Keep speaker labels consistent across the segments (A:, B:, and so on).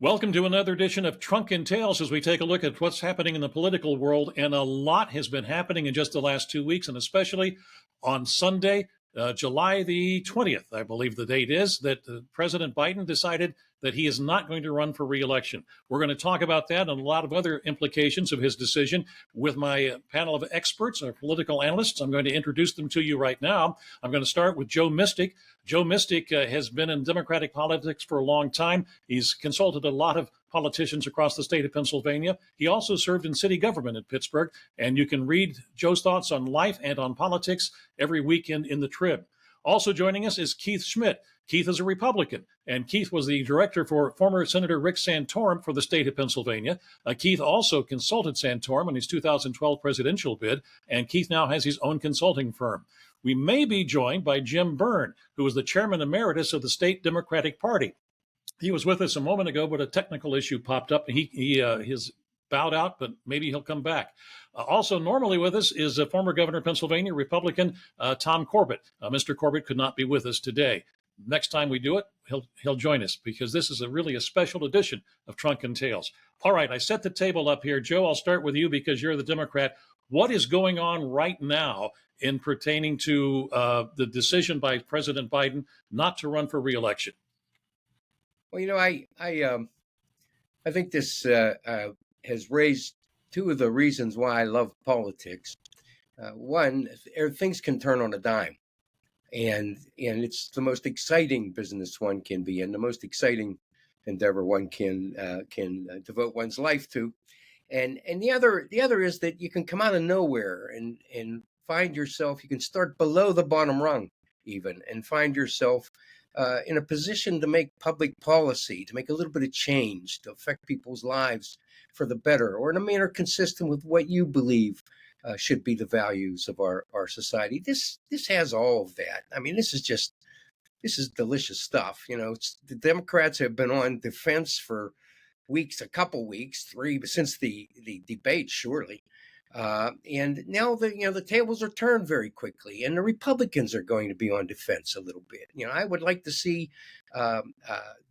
A: Welcome to another edition of Trunk and Tales as we take a look at what's happening in the political world. And a lot has been happening in just the last 2 weeks, and especially on Sunday, July the 20th, I believe the date is, that President Biden decided that he is not going to run for re-election. We're going to talk about that and a lot of other implications of his decision with my panel of experts, our political analysts. I'm going to introduce them to you right now. I'm going to start with Joe Mystic. Joe Mystic has been in Democratic politics for a long time. He's consulted a lot of politicians across the state of Pennsylvania. He also served in city government in Pittsburgh, and you can read Joe's thoughts on life and on politics every weekend in the Trib. Also joining us is Keith Schmidt. Keith is a Republican, and Keith was the director for former Senator Rick Santorum for the state of Pennsylvania. Keith also consulted Santorum in his 2012 presidential bid, and Keith now has his own consulting firm. We may be joined by Jim Byrne, who is the chairman emeritus of the state Democratic Party. He was with us a moment ago, but a technical issue popped up. He has bowed out, but maybe he'll come back. Also normally with us is former governor of Pennsylvania, Republican Tom Corbett. Mr. Corbett could not be with us today. Next time we do it, he'll join us because this is really a special edition of Trunk and Tales. All right, I set the table up here. Joe, I'll start with you because you're the Democrat. What is going on right now in pertaining to the decision by President Biden not to run for re-election?
B: Well, I think this has raised two of the reasons why I love politics. One, things can turn on a dime, and it's the most exciting business one can be in, the most exciting endeavor one can devote one's life to. And the other is that you can come out of nowhere and find yourself, you can start below the bottom rung even, and find yourself in a position to make public policy, to make a little bit of change, to affect people's lives for the better, or in a manner consistent with what you believe should be the values of our society. This has all of that. I mean, this is delicious stuff. You know, the Democrats have been on defense for weeks, a couple weeks, three, since the debate, surely. And now the tables are turned very quickly, and the Republicans are going to be on defense a little bit. You know, I would like to see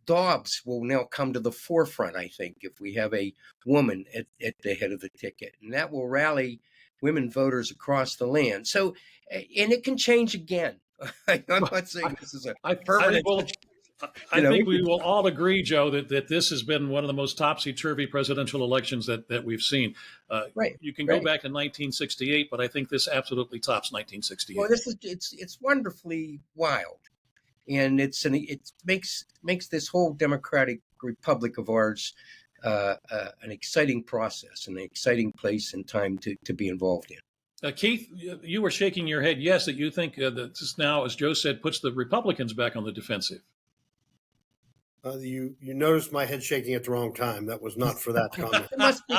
B: Dobbs will now come to the forefront, I think, if we have a woman at the head of the ticket, and that will rally women voters across the land. So, and it can change again. I'm not saying this is a permanent.
A: I think we will all agree, Joe, that this has been one of the most topsy-turvy presidential elections that we've seen.
B: Right.
A: You can go back to 1968, but I think this absolutely tops 1968.
B: Well, it's wonderfully wild, and it makes this whole democratic republic of ours an exciting process, an exciting place and time to be involved in.
A: Keith, you were shaking your head yes, that you think that this now, as Joe said, puts the Republicans back on the defensive.
C: You noticed my head shaking at the wrong time. That was not for that comment.
B: It must be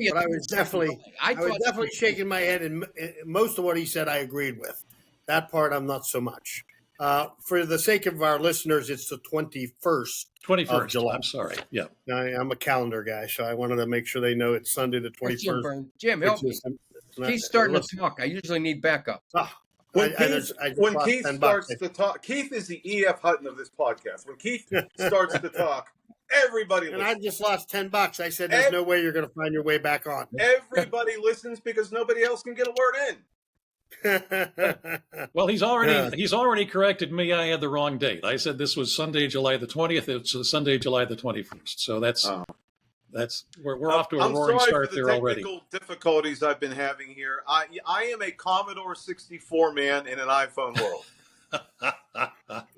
C: but I was definitely shaking my head, and most of what he said I agreed with. That part I'm not so much. For the sake of our listeners, it's the 21st of July.
A: I'm sorry. Yeah.
C: I'm a calendar guy, so I wanted to make sure they know it's Sunday the 21st.
B: Jim, help me. He's starting to talk. I usually need backup.
D: When Keith starts to talk, Keith is the E.F. Hutton of this podcast. When Keith starts to talk, everybody listens.
C: And I just lost $10. I said, there's no way you're going to find your way back on.
D: Everybody listens because nobody else can get a word
A: in. Well, he's already corrected me. I had the wrong date. I said this was Sunday, July the 20th. It's Sunday, July the 21st. So that's we're off to a roaring start there already.
D: I'm sorry for the technical difficulties I've been having here. I am a Commodore 64 man in an iPhone world.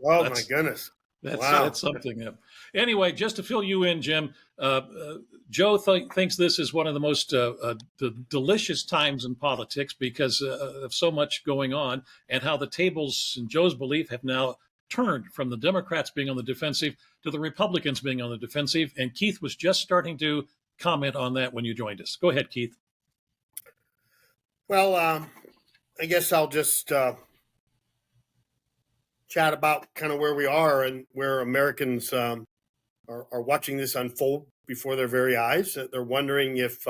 C: My goodness.
A: That's something. Anyway, just to fill you in, Jim, Joe thinks this is one of the most delicious times in politics because of so much going on and how the tables, in Joe's belief, have now turned from the Democrats being on the defensive to the Republicans being on the defensive. And Keith was just starting to comment on that when you joined us. Go ahead, Keith.
C: Well, I guess I'll just chat about kind of where we are and where Americans are watching this unfold before their very eyes. They're wondering if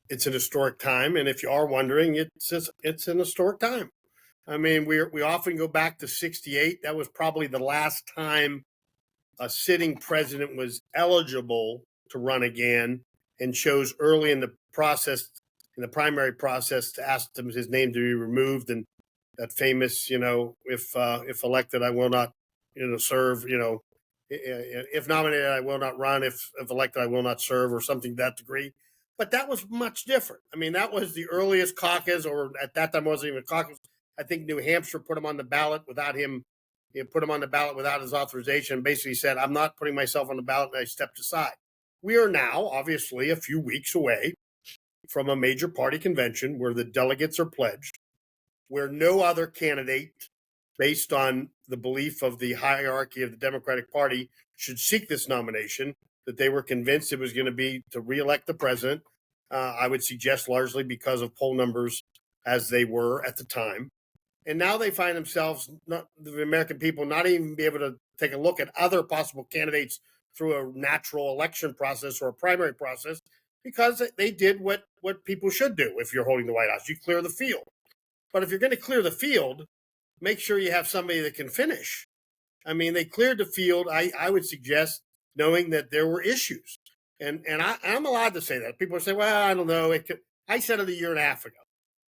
C: it's an historic time. And if you are wondering, it's an historic time. I mean, we often go back to 68. That was probably the last time a sitting president was eligible to run again and chose early in the process, in the primary process, to ask him his name to be removed, and that famous, if elected, I will not, serve, if nominated, I will not run. If elected, I will not serve, or something to that degree. But that was much different. I mean, that was the earliest caucus, or at that time, it wasn't even a caucus. I think New Hampshire put him on the ballot without him. Put him on the ballot without his authorization. Basically said, "I'm not putting myself on the ballot," and I stepped aside. We are now, obviously, a few weeks away from a major party convention where the delegates are pledged, where no other candidate, based on the belief of the hierarchy of the Democratic Party, should seek this nomination, that they were convinced it was going to be to reelect the president. I would suggest largely because of poll numbers as they were at the time. And now they find themselves, the American people, not even be able to take a look at other possible candidates through a natural election process or a primary process, because they did what people should do if you're holding the White House. You clear the field. But if you're going to clear the field, make sure you have somebody that can finish. I mean, they cleared the field, I would suggest, knowing that there were issues. And I'm allowed to say that. People say, well, I don't know. I said it a year and a half ago.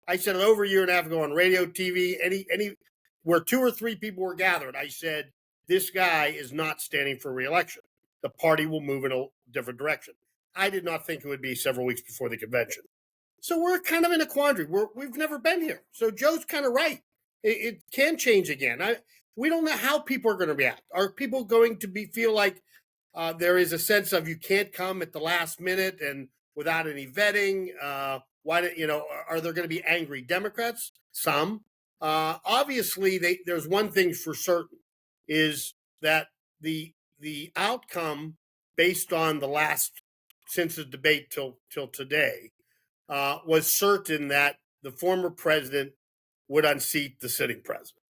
C: I said it over a year and a half ago on radio, TV, any where 2 or 3 people were gathered. I said, this guy is not standing for re-election. The party will move in a different direction. I did not think it would be several weeks before the convention. So we're kind of in a quandary. We've never been here. So Joe's kind of right. It can change again. We don't know how people are going to react. Are people going to feel like there is a sense of you can't come at the last minute and without any vetting? Are there going to be angry Democrats? Some. Obviously, there's one thing for certain, is that the outcome based on the last, since the debate till today, was certain that the former president would unseat the sitting president.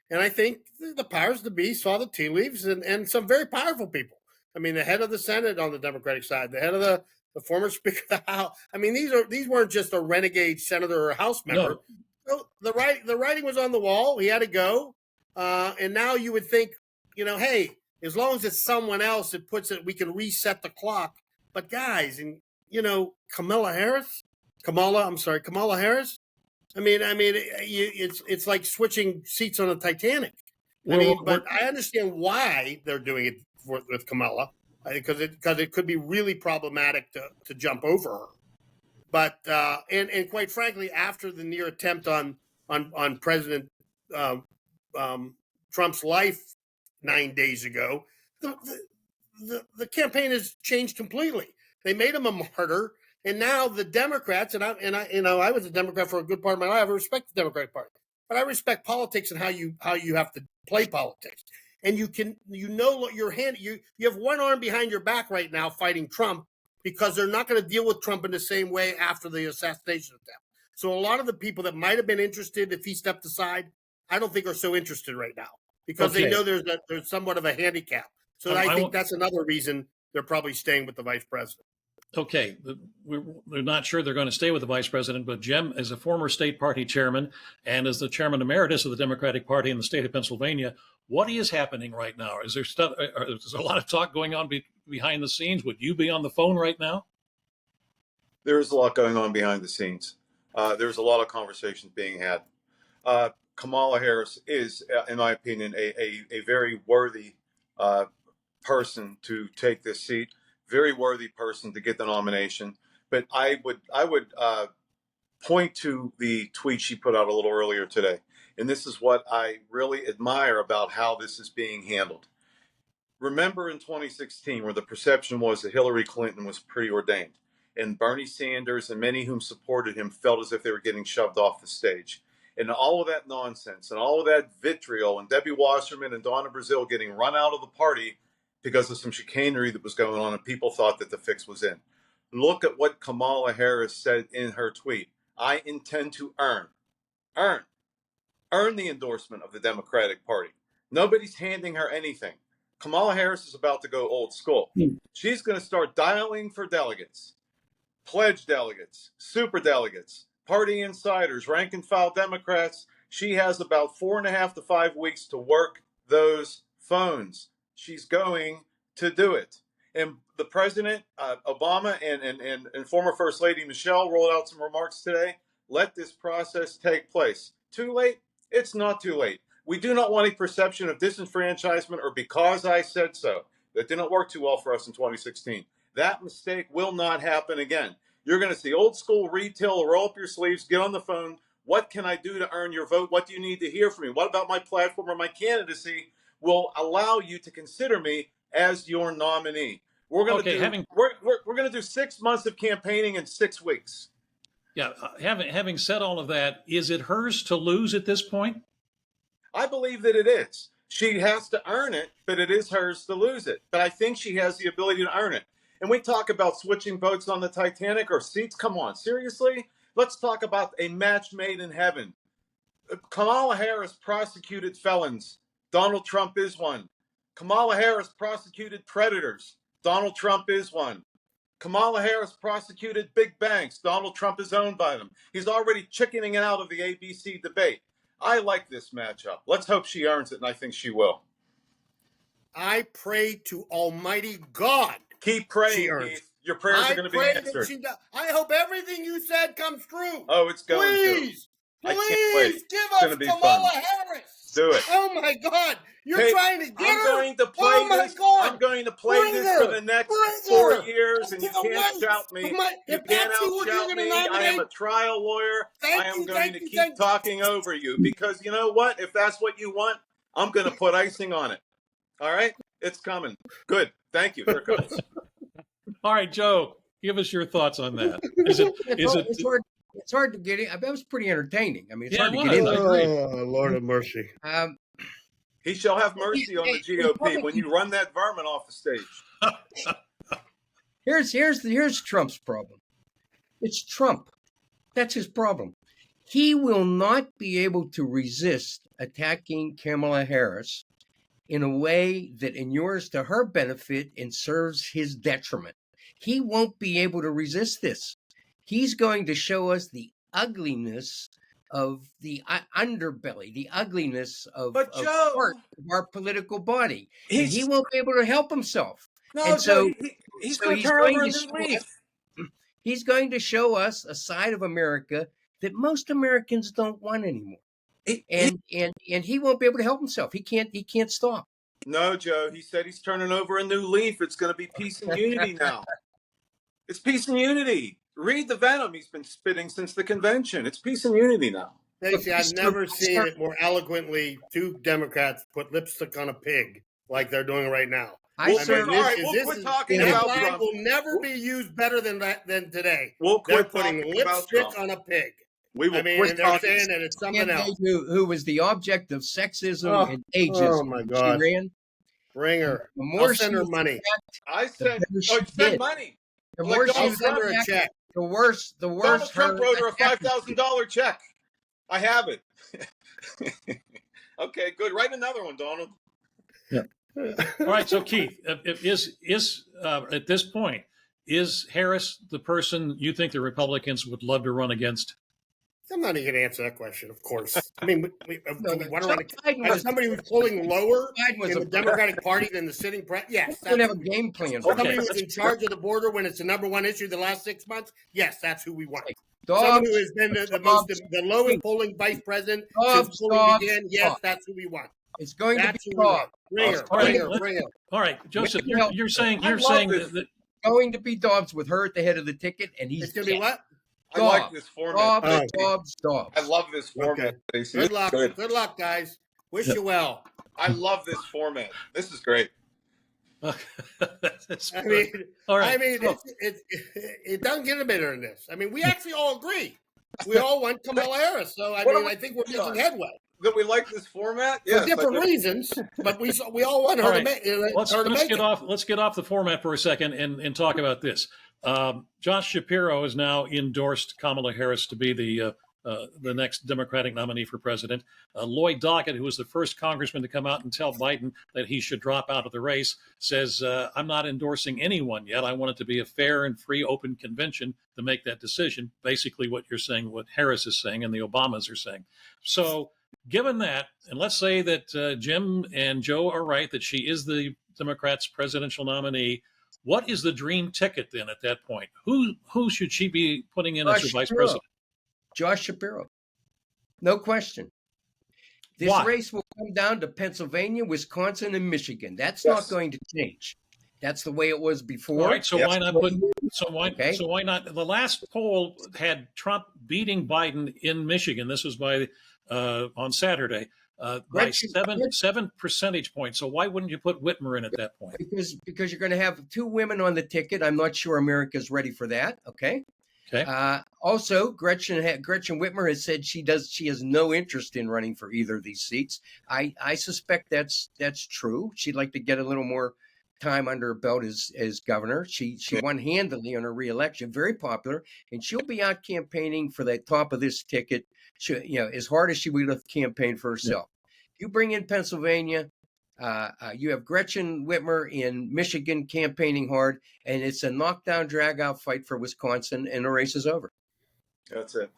C: And I think the powers to be saw the tea leaves, and some very powerful people. I mean, the head of the Senate on the Democratic side, the head of the former Speaker of the House. I mean, these weren't just a renegade senator or House member. No. The writing was on the wall. He had to go. And now you would think, hey, as long as it's someone else, we can reset the clock. But guys, and Kamala Harris. I mean, it's like switching seats on a Titanic. But I understand why they're doing it with Kamala, because it could be really problematic to jump over her. But and quite frankly, after the near attempt on President Trump's life 9 days ago, the campaign has changed completely. They made him a martyr. And now the Democrats, and I was a Democrat for a good part of my life. I respect the Democratic Party, but I respect politics and how you have to play politics. And you have one arm behind your back right now fighting Trump, because they're not going to deal with Trump in the same way after the assassination attempt. So a lot of the people that might have been interested if he stepped aside, I don't think are so interested right now, because they know there's somewhat of a handicap. So I think that's another reason they're probably staying with the vice president.
A: Okay, we're not sure they're going to stay with the vice president, but Jim, as a former state party chairman and as the chairman emeritus of the Democratic Party in the state of Pennsylvania, what is happening right now? Is there stuff? There's a lot of talk going on behind the scenes. Would you be on the phone right now?
D: There is a lot going on behind the scenes. There's a lot of conversations being had. Kamala Harris is, in my opinion, a very worthy person to take this seat. Very worthy person to get the nomination. But I would point to the tweet she put out a little earlier today. And this is what I really admire about how this is being handled. Remember in 2016, where the perception was that Hillary Clinton was preordained, and Bernie Sanders and many whom supported him felt as if they were getting shoved off the stage. And all of that nonsense and all of that vitriol, and Debbie Wasserman and Donna Brazile getting run out of the party because of some chicanery that was going on, and people thought that the fix was in. Look at what Kamala Harris said in her tweet. I intend to earn the endorsement of the Democratic Party. Nobody's handing her anything. Kamala Harris is about to go old school. She's going to start dialing for delegates, pledge delegates, super delegates, party insiders, rank and file Democrats. She has about 4.5 to 5 weeks to work those phones. She's going to do it. And the president, Obama, and former First Lady Michelle rolled out some remarks today. Let this process take place. Too late? It's not too late. We do not want a perception of disenfranchisement or because I said so. That didn't work too well for us in 2016. That mistake will not happen again. You're going to see old school retail, roll up your sleeves, get on the phone. What can I do to earn your vote? What do you need to hear from me? What about my platform or my candidacy will allow you to consider me as your nominee? We're going to do 6 months of campaigning in 6 weeks.
A: Yeah, having said all of that, is it hers to lose at this point?
D: I believe that it is. She has to earn it, but it is hers to lose it. But I think she has the ability to earn it. And we talk about switching boats on the Titanic or seats. Come on, seriously? Let's talk about a match made in heaven. Kamala Harris prosecuted felons. Donald Trump is one. Kamala Harris prosecuted predators. Donald Trump is one. Kamala Harris prosecuted big banks. Donald Trump is owned by them. He's already chickening out of the ABC debate. I like this matchup. Let's hope she earns it, and I think she will.
C: I pray to Almighty God.
D: Keep praying, Keith. Your prayers are going to be answered.
C: I hope everything you said comes true.
D: Oh, it's going
C: Please,
D: to.
C: please give us Kamala Harris.
D: Do it.
C: Oh my God, you're trying to get her.
D: I'm going to play this.
C: God.
D: I'm going to play this for the next 4 years, and you can't shout me. You can't out-shout me. I am a trial lawyer. I am going to keep talking over you because you know what? If that's what you want, I'm going to put icing on it. All right, it's coming. Good. Thank you. Here it comes.
A: All right, Joe, give us your thoughts on that.
B: It's hard to get in. That was pretty entertaining. I mean, it's hard to get into.
C: Oh, Lord of mercy.
D: He shall have mercy on the GOP when you run that vermin off the stage.
B: Here's Trump's problem. It's Trump. That's his problem. He will not be able to resist attacking Kamala Harris in a way that inures to her benefit and serves his detriment. He won't be able to resist this. He's going to show us the ugliness of the underbelly, the ugliness of part of our political body. And he won't be able to help himself.
D: No,
B: and so
D: he's going to turn over a new leaf.
B: He's going to show us a side of America that most Americans don't want anymore. And he won't be able to help himself. He can't stop.
D: No, Joe. He said he's turning over a new leaf. It's going to be peace and unity now. It's peace and unity. Read the venom he's been spitting since the convention. It's peace and unity now.
C: Stacey, I've never seen it more eloquently. Two Democrats put lipstick on a pig like they're doing right now.
D: We'll quit talking about Trump.
C: Will never be used better than today.
D: We'll quit
C: they're putting lipstick on a pig.
D: We will
C: quit they're saying that it's something else.
B: Who was the object of sexism and ageism?
C: Oh my God!
B: She ran.
C: Bring her.
B: The more
C: send her money.
D: I said, send money.
B: The more she
C: send her a check.
B: The worse.
D: Donald Trump wrote her a $5,000 check. I have it. Okay, good. Write another one, Donald.
A: Yeah. All right. So, Keith, is at this point, is Harris the person you think the Republicans would love to run against?
C: I'm not even going to answer that question, of course. I mean, we want to run somebody who's polling lower in the Democratic Party than the sitting president. Yes.
B: We have a game plan.
C: Somebody who's in charge of the border when it's the number one issue the last 6 months. Yes, that's who we want. Someone who has been the lowest polling vice president since polling began. Yes, that's who we want.
B: It's going to be Dobbs.
C: Bring her.
A: All right, Joseph, you're saying that
B: going to be Dobbs with her at the head of the ticket, and he's
C: going to be what?
D: I like this format.
B: Dobbs.
D: I love this format.
C: Okay. Good luck. Good luck, guys. Wish you well.
D: I love this format. This is great.
C: I mean, it doesn't get any better than this. I mean, we actually all agree. We all want Kamala Harris. So I think we're making headway.
D: That we like this format
C: for different reasons, but we all want her to make it.
A: Let's get off the format for a second and talk about this. Josh Shapiro has now endorsed Kamala Harris to be the next Democratic nominee for president. Lloyd Doggett, who was the first congressman to come out and tell Biden that he should drop out of the race, says, I'm not endorsing anyone yet. I want it to be a fair and free, open convention to make that decision. Basically what you're saying, what Harris is saying and the Obamas are saying. So given that, and let's say that Jim and Joe are right, that she is the Democrats' presidential nominee. What is the dream ticket then at that point? Who should she be putting in as her vice president?
B: Josh Shapiro. No question. This
A: Why?
B: race will come down to Pennsylvania, Wisconsin, and Michigan. That's
D: Yes.
B: not going to change. That's the way it was before.
A: All right, so
D: Yes.
A: why not put? So why not? The last poll had Trump beating Biden in Michigan. This was by on Saturday by seven percentage points. So why wouldn't you put Whitmer in at that point?
B: Because you're going to have two women on the ticket. I'm not sure America's ready for that. Okay.
A: Okay.
B: Also, Gretchen Whitmer has said she has no interest in running for either of these seats. I suspect that's true. She'd like to get a little more time under her belt as governor. She won handily on her reelection, very popular, and she'll be out campaigning for the top of this ticket. As hard as she would have campaigned for herself. You bring in Pennsylvania. You have Gretchen Whitmer in Michigan campaigning hard, and it's a knockdown, drag-out fight for Wisconsin, and the race is over.
D: That's it.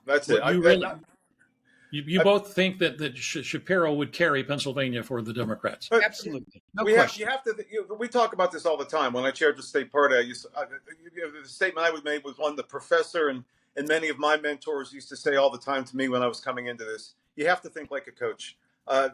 A: You both think that Shapiro would carry Pennsylvania for the Democrats?
B: Absolutely, no question.
D: We talk about this all the time. When I chaired the state party, the statement I would make was one the professor and many of my mentors used to say all the time to me when I was coming into this. You have to think like a coach. And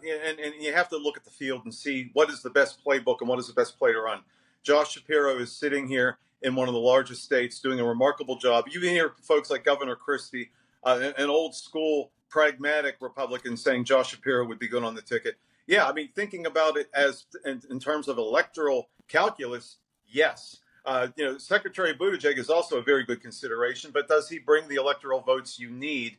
D: you have to look at the field and see what is the best playbook and what is the best play to run. Josh Shapiro is sitting here in one of the largest states doing a remarkable job. You can hear folks like Governor Christie, an old school pragmatic Republican, saying Josh Shapiro would be good on the ticket. Yeah, I mean, thinking about it as in terms of electoral calculus, yes. Secretary Buttigieg is also a very good consideration, but does he bring the electoral votes you need?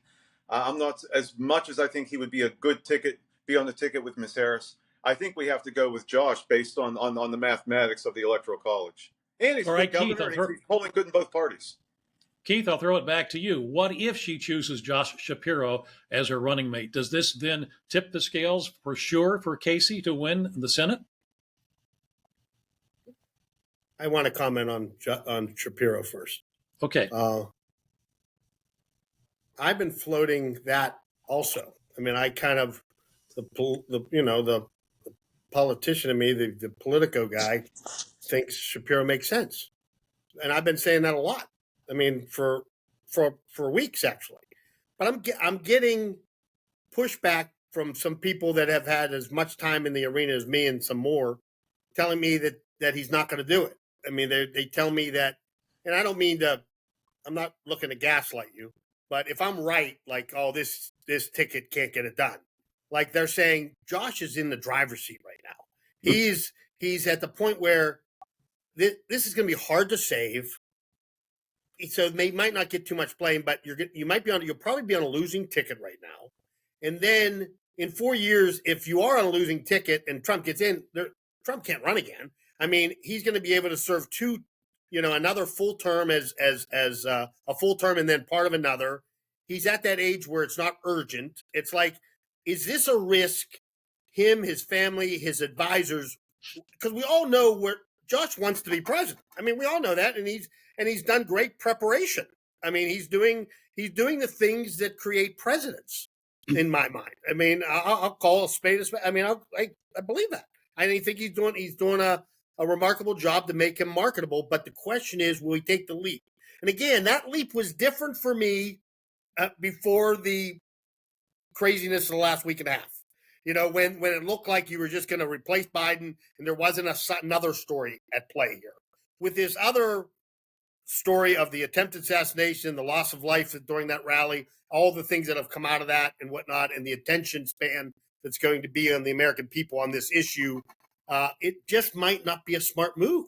D: I'm not, as much as I think he would be a good ticket, be on the ticket with Ms. Harris. I think we have to go with Josh based on the mathematics of the Electoral College. And he's good governor, and he's polling good in both parties.
A: Keith, I'll throw it back to you. What if she chooses Josh Shapiro as her running mate? Does this then tip the scales for sure for Casey to win the Senate?
C: I want to comment on Shapiro first.
A: Okay.
C: I've been floating that also. I mean, I kind of the politician in me, the Politico guy, thinks Shapiro makes sense, and I've been saying that a lot. I mean, for weeks actually, but I'm getting pushback from some people that have had as much time in the arena as me and some more, telling me that he's not going to do it. I mean, they tell me that, and I don't mean to. I'm not looking to gaslight you, but if I'm right, like, oh, this ticket can't get it done. Like they're saying, Josh is in the driver's seat right now. He's at the point where this is going to be hard to save. So they might not get too much blame, but you'll probably be on a losing ticket right now. And then in 4 years, if you are on a losing ticket and Trump gets in, Trump can't run again. I mean, he's going to be able to serve another full term as a full term and then part of another. He's at that age where it's not urgent. It's like, is this a risk? Him, his family, his advisors, because we all know where Josh wants to be president. I mean, we all know that, and he's done great preparation. I mean, he's doing the things that create presidents in my mind. I mean, I'll call a spade a spade. I mean, I believe that. I think he's doing a remarkable job to make him marketable. But the question is, will he take the leap? And again, that leap was different for me before the craziness of the last week and a half. When it looked like you were just going to replace Biden and there wasn't another story at play here. With this other story of the attempted assassination, the loss of life during that rally, all the things that have come out of that and whatnot, and the attention span that's going to be on the American people on this issue, it just might not be a smart move.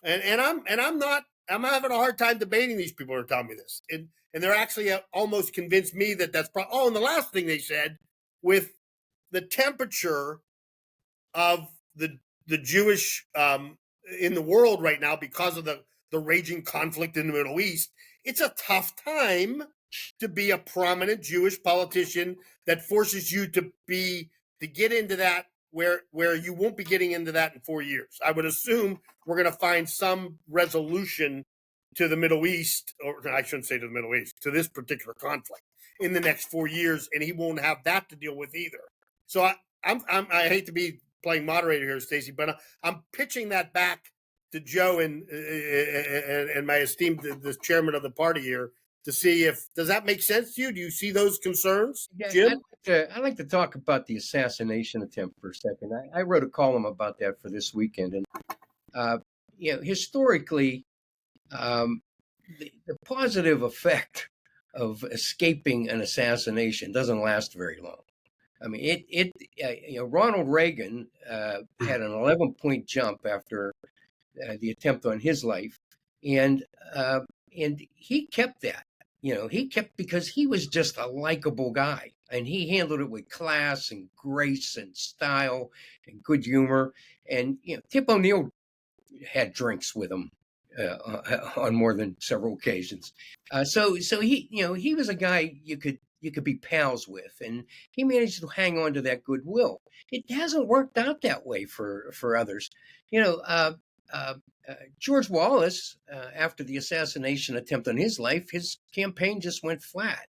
C: And I'm having a hard time debating these people who are telling me this. And they're actually almost convinced me that that's and the last thing they said, with the temperature of the Jewish in the world right now because of the raging conflict in the Middle East, it's a tough time to be a prominent Jewish politician that forces you to get into that where you won't be getting into that in 4 years. I would assume we're going to find some resolution to the Middle East, or I shouldn't say to the Middle East, to this particular conflict in the next 4 years, and he won't have that to deal with either. So I hate to be playing moderator here, Stacey, but I'm pitching that back to Joe and my esteemed the chairman of the party here to see if does that make sense to you? Do you see those concerns,
B: Yeah,
C: Jim?
B: I'd like to talk about the assassination attempt for a second. I wrote a column about that for this weekend, and historically, the positive effect of escaping an assassination doesn't last very long. I mean, Ronald Reagan had an 11-point jump after the attempt on his life, and he kept that. He kept because he was just a likable guy, and he handled it with class and grace and style and good humor. And Tip O'Neill had drinks with him on more than several occasions. So he was a guy you could be pals with, and he managed to hang on to that goodwill. It hasn't worked out that way for others. George Wallace, after the assassination attempt on his life, his campaign just went flat.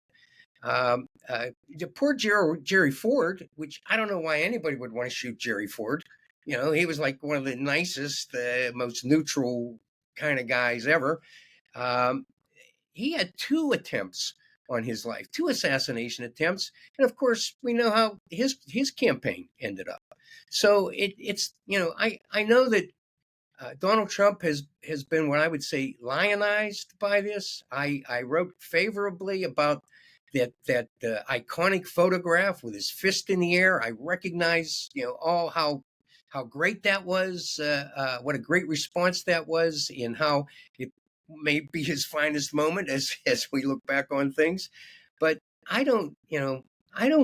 B: Poor Jerry Ford, which I don't know why anybody would want to shoot Jerry Ford. He was like one of the nicest, most neutral kind of guys ever. He had 2 attempts on his life, 2 assassination attempts, and of course we know how his campaign ended up. So it's I know that Donald Trump has been what I would say lionized by this. I wrote favorably about that iconic photograph with his fist in the air. I recognize all how great that was, what a great response that was, and how it may be his finest moment as we look back on things. But I don't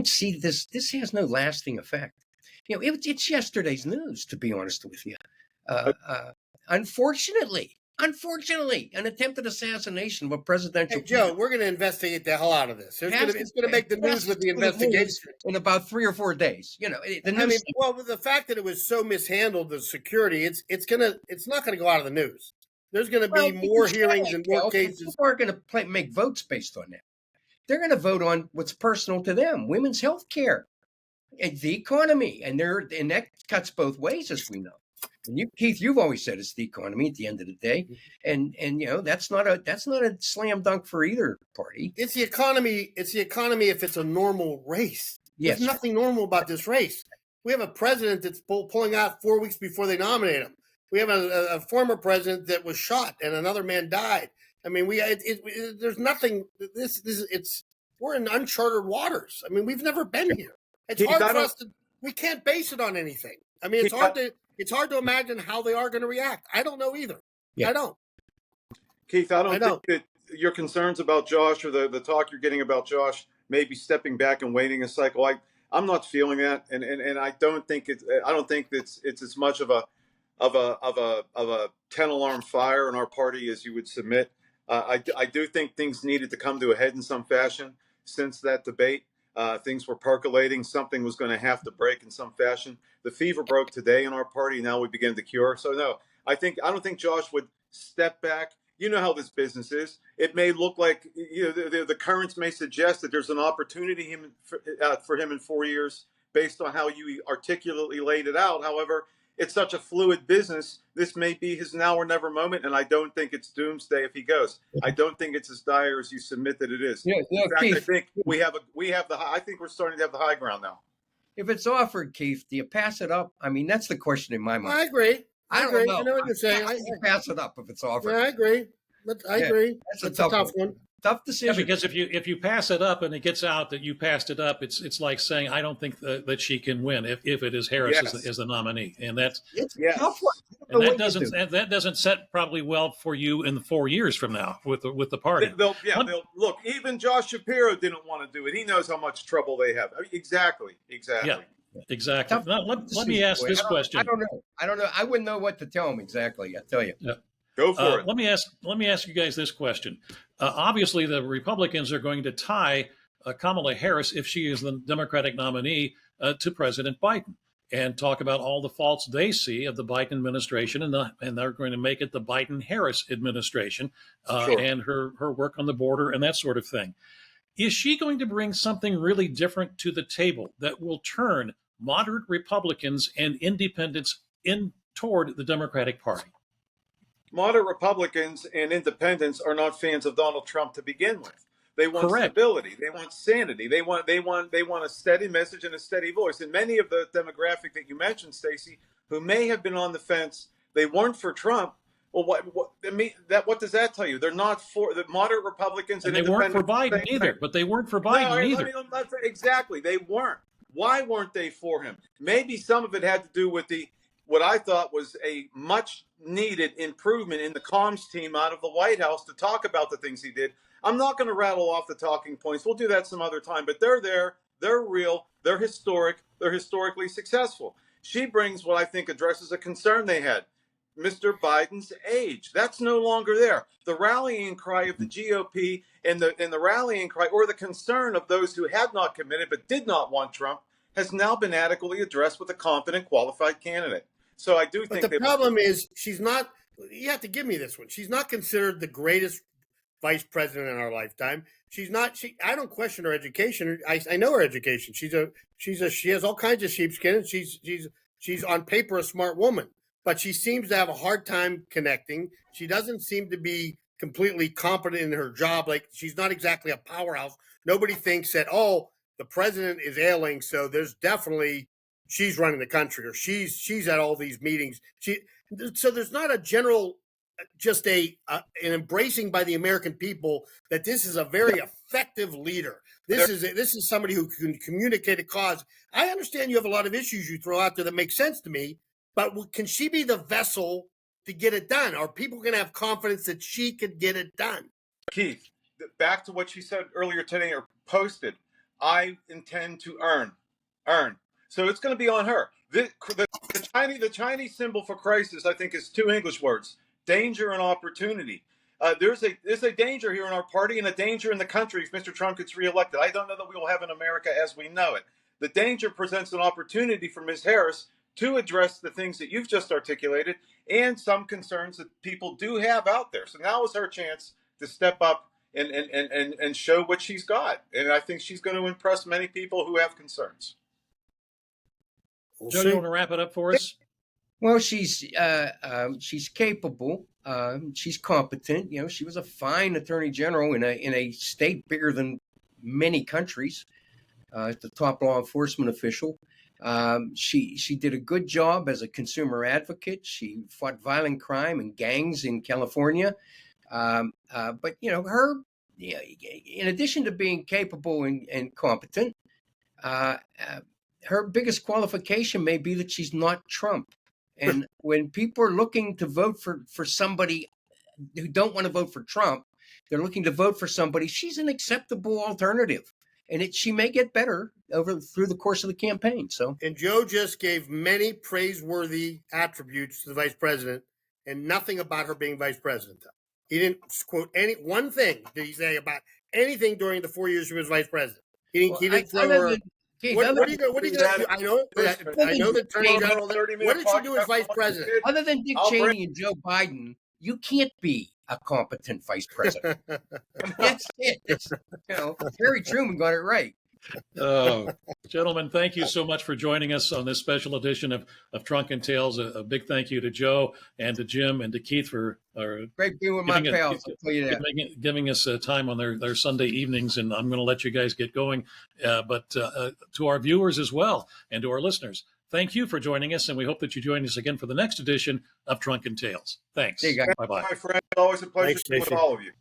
B: see this. This has no lasting effect. It's yesterday's news, to be honest with you. Unfortunately, an attempted assassination of a presidential.
C: Hey, Joe, we're going to investigate the hell out of this. It's going to make the news with the investigation
B: in about 3 or 4 days.
C: The fact that it was so mishandled, the security, it's not going to go out of the news. There's going to be more hearings and more cases.
B: People aren't going to make votes based on that. They're going to vote on what's personal to them: women's health care, and the economy, and that cuts both ways, as we know. And Keith, you've always said it's the economy at the end of the day, and that's not a slam dunk for either party.
C: It's the economy. It's the economy if it's a normal race.
B: Yes.
C: There's nothing normal about this race. We have a president that's pulling out 4 weeks before they nominate him. We have a former president that was shot and another man died. I mean, there's nothing. We're in uncharted waters. I mean, we've never been here. It's hard for us to. We can't base it on anything. I mean, it's hard to imagine how they are going to react. I don't know either. Yeah. I don't.
D: Keith, I don't think that your concerns about Josh or the talk you're getting about Josh maybe stepping back and waiting a cycle. I'm not feeling that, and I don't think it's as much of a 10-alarm fire in our party as you would submit. I do think things needed to come to a head in some fashion since that debate. Things were percolating. Something was going to have to break in some fashion. The fever broke today in our party. Now we begin to cure. So no, I don't think Josh would step back. You know how this business is. It may look like the currents may suggest that there's an opportunity for him in 4 years based on how you articulately laid it out. However, it's such a fluid business. This may be his now or never moment, and I don't think it's doomsday if he goes. I don't think it's as dire as you submit that it is. In fact, Keith, I think I think we're starting to have the high ground now.
B: If it's offered, Keith, do you pass it up? I mean, that's the question in my mind.
C: I agree. I
B: don't know.
C: I know what you're saying.
B: I pass it up if it's offered.
C: Yeah, I agree. I agree.
B: That's a tough one. Tough decision.
A: Yeah, because if you pass it up and it gets out that you passed it up, it's like saying I don't think that she can win if it is Harris as the nominee, and that's
B: tough one.
A: And that doesn't set probably well for you in 4 years from now with the party.
D: Look, even Josh Shapiro didn't want to do it. He knows how much trouble they have. I mean, exactly.
A: Yeah, exactly. Now, let me ask this question.
B: I don't know. I wouldn't know what to tell him exactly. I tell you.
D: Yeah. Go for it.
A: Let me ask you guys this question. Obviously, the Republicans are going to tie Kamala Harris, if she is the Democratic nominee, to President Biden, and talk about all the faults they see of the Biden administration, and they're going to make it the Biden-Harris administration and her work on the border and that sort of thing. Is she going to bring something really different to the table that will turn moderate Republicans and independents in toward the Democratic Party.
D: Moderate Republicans and independents are not fans of Donald Trump to begin with. They want
A: Correct.
D: stability. They want sanity. They want a steady message and a steady voice. And many of the demographic that you mentioned, Stacey, who may have been on the fence, they weren't for Trump. Well, what does that tell you? They're not for the moderate Republicans
A: And
D: and
A: they weren't for
D: independents.
A: Biden either. But they weren't for Biden either.
D: Exactly, they weren't. Why weren't they for him? Maybe some of it had to do with what I thought was a much needed improvement in the comms team out of the White House to talk about the things he did. I'm not going to rattle off the talking points. We'll do that some other time, but they're there. They're real. They're historic. They're historically successful. She brings what I think addresses a concern they had. Mr. Biden's age. That's no longer there. The rallying cry of the GOP and the rallying cry or the concern of those who had not committed but did not want Trump has now been adequately addressed with a competent, qualified candidate. So I do think
C: the problem is she's not. You have to give me this one. She's not considered the greatest vice president in our lifetime. She's not. I don't question her education. I know her education. She has all kinds of sheepskin, and she's on paper a smart woman. But she seems to have a hard time connecting. She doesn't seem to be completely competent in her job. Like, she's not exactly a powerhouse. Nobody thinks that, oh, the president is ailing, so there's definitely she's running the country, or she's at all these meetings. So there's not a general, just an embracing by the American people that this is a very effective leader. This is somebody who can communicate a cause. I understand you have a lot of issues you throw out there that make sense to me. But can she be the vessel to get it done? Are people going to have confidence that she could get it done?
D: Keith, back to what she said earlier today or posted, I intend to earn. So it's going to be on her. The Chinese symbol for crisis, I think, is two English words: danger and opportunity. There's a danger here in our party and a danger in the country if Mr. Trump gets reelected. I don't know that we will have an America as we know it. The danger presents an opportunity for Ms. Harris to address the things that you've just articulated and some concerns that people do have out there. So now is her chance to step up and show what she's got. And I think she's going to impress many people who have concerns.
A: Joe, you want to wrap it up for us?
B: Well, she's capable. She's competent. You know, she was a fine attorney general in a state bigger than many countries. The top law enforcement official. She did a good job as a consumer advocate. She fought violent crime and gangs in California. But in addition to being capable and competent, her biggest qualification may be that she's not Trump. And when people are looking to vote for somebody who don't want to vote for Trump, they're looking to vote for somebody. She's an acceptable alternative. And she may get better through the course of the campaign.
C: And Joe just gave many praiseworthy attributes to the vice president, and nothing about her being vice president. He didn't quote one thing did he say about anything during the 4 years she was vice president. He didn't throw her. What are you going to do? I know the attorney general. What did she do as vice president?
B: Other than Dick Cheney and Joe Biden, you can't be a competent vice president. That's it. Harry Truman got it right.
A: Gentlemen, thank you so much for joining us on this special edition of Trunk and Tales. A big thank you to Joe and to Jim and to Keith for
B: great being with my pals. I'll tell you that.
A: Giving us time on their Sunday evenings, and I'm going to let you guys get going. But to our viewers as well and to our listeners, thank you for joining us, and we hope that you join us again for the next edition of Trunk and Tales. Thanks.
B: See you guys.
A: Bye-bye.
D: My friend, always a pleasure to be with all of you.